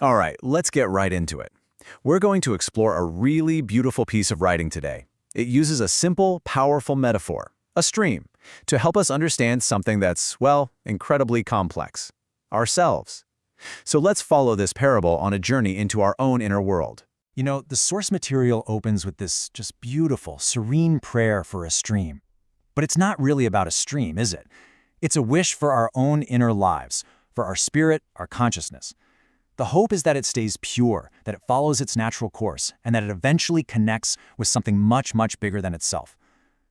All right, let's get right into it. We're going to explore a really beautiful piece of writing today. It uses a simple, powerful metaphor, a stream, to help us understand something that's, well, incredibly complex: ourselves. So let's follow this parable on a journey into our own inner world. You know, the source material opens with this just beautiful, serene prayer for a stream. But it's not really about a stream, is it? It's a wish for our own inner lives, for our spirit, our consciousness. The hope is that it stays pure, that it follows its natural course, and that it eventually connects with something much, much bigger than itself.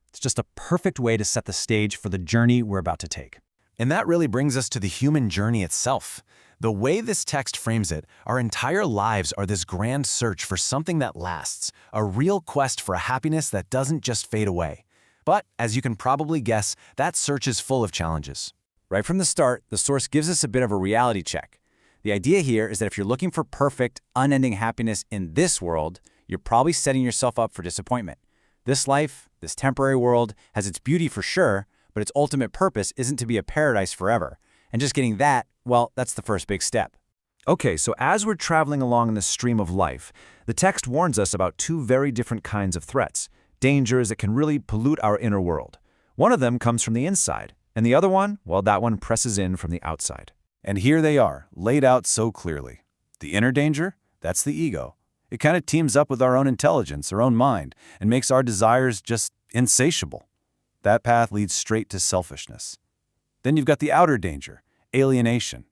It's just a perfect way to set the stage for the journey we're about to take. And that really brings us to the human journey itself. The way this text frames it, our entire lives are this grand search for something that lasts, a real quest for a happiness that doesn't just fade away. But, as you can probably guess, that search is full of challenges. Right from the start, the source gives us a bit of a reality check. The idea here is that if you're looking for perfect, unending happiness in this world, you're probably setting yourself up for disappointment. This life, this temporary world, has its beauty for sure, but its ultimate purpose isn't to be a paradise forever. And just getting that, well, that's the first big step. Okay, so as we're traveling along in the stream of life, the text warns us about two very different kinds of threats, dangers that can really pollute our inner world. One of them comes from the inside, and the other one, well, that one presses in from the outside. And here they are, laid out so clearly. The inner danger, that's the ego. It kind of teams up with our own intelligence, our own mind, and makes our desires just insatiable. That path leads straight to selfishness. Then you've got the outer danger, alienation.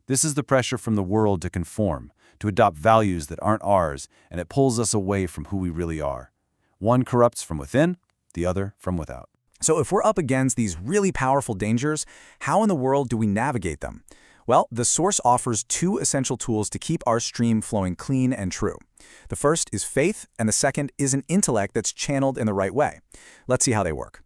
This is the pressure from the world to conform, to adopt values that aren't ours, and it pulls us away from who we really are. One corrupts from within, the other from without. So if we're up against these really powerful dangers, how in the world do we navigate them? Well, the source offers two essential tools to keep our stream flowing clean and true. The first is faith, and the second is an intellect that's channeled in the right way. Let's see how they work.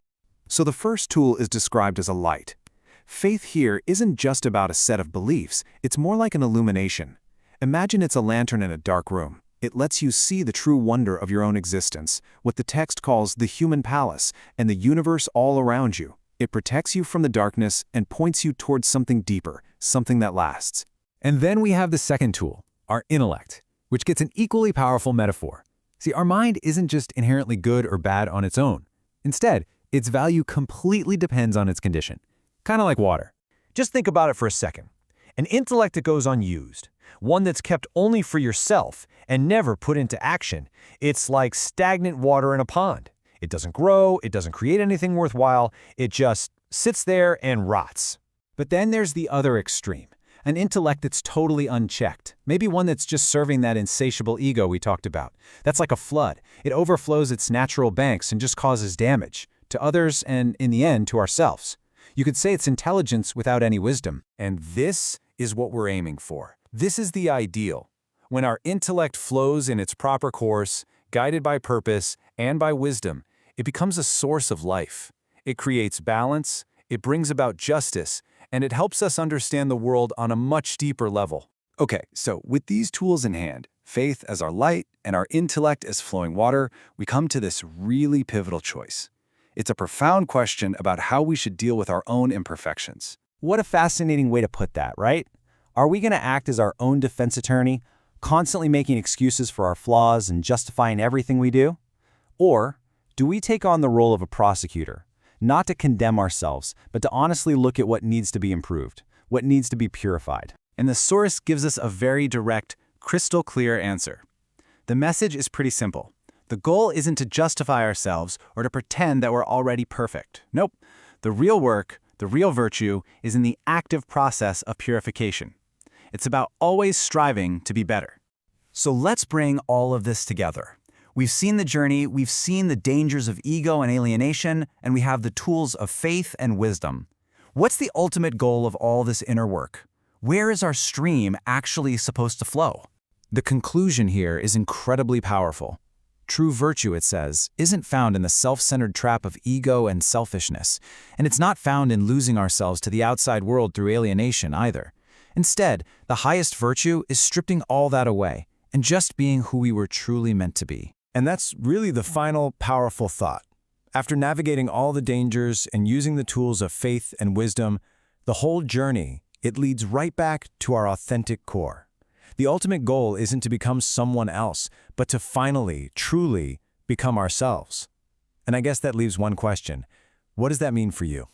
So the first tool is described as a light. Faith here isn't just about a set of beliefs, it's more like an illumination. Imagine it's a lantern in a dark room. It lets you see the true wonder of your own existence, what the text calls the human palace, and the universe all around you. It protects you from the darkness and points you towards something deeper, something that lasts. And then we have the second tool, our intellect, which gets an equally powerful metaphor. See, our mind isn't just inherently good or bad on its own. Instead, its value completely depends on its condition. Kind of like water. Just think about it for a second. An intellect that goes unused, one that's kept only for yourself and never put into action, it's like stagnant water in a pond. It doesn't grow, it doesn't create anything worthwhile, it just sits there and rots. But then there's the other extreme, an intellect that's totally unchecked, maybe one that's just serving that insatiable ego we talked about. That's like a flood. It overflows its natural banks and just causes damage to others and, in the end, to ourselves. You could say it's intelligence without any wisdom. And this is what we're aiming for. This is the ideal. When our intellect flows in its proper course, guided by purpose and by wisdom, it becomes a source of life. It creates balance, it brings about justice, and it helps us understand the world on a much deeper level. Okay, so with these tools in hand, faith as our light and our intellect as flowing water, we come to this really pivotal choice. It's a profound question about how we should deal with our own imperfections. What a fascinating way to put that, right? Are we going to act as our own defense attorney, constantly making excuses for our flaws and justifying everything we do? Or do we take on the role of a prosecutor, not to condemn ourselves, but to honestly look at what needs to be improved, what needs to be purified? And the source gives us a very direct, crystal clear answer. The message is pretty simple. The goal isn't to justify ourselves or to pretend that we're already perfect. Nope. The real work, the real virtue, is in the active process of purification. It's about always striving to be better. So let's bring all of this together. We've seen the journey, we've seen the dangers of ego and alienation, and we have the tools of faith and wisdom. What's the ultimate goal of all this inner work? Where is our stream actually supposed to flow? The conclusion here is incredibly powerful. True virtue, it says, isn't found in the self-centered trap of ego and selfishness, and it's not found in losing ourselves to the outside world through alienation either. Instead, the highest virtue is stripping all that away and just being who we were truly meant to be. And that's really the final powerful thought. After navigating all the dangers and using the tools of faith and wisdom, the whole journey, it leads right back to our authentic core. The ultimate goal isn't to become someone else, but to finally, truly become ourselves. And I guess that leaves one question. What does that mean for you?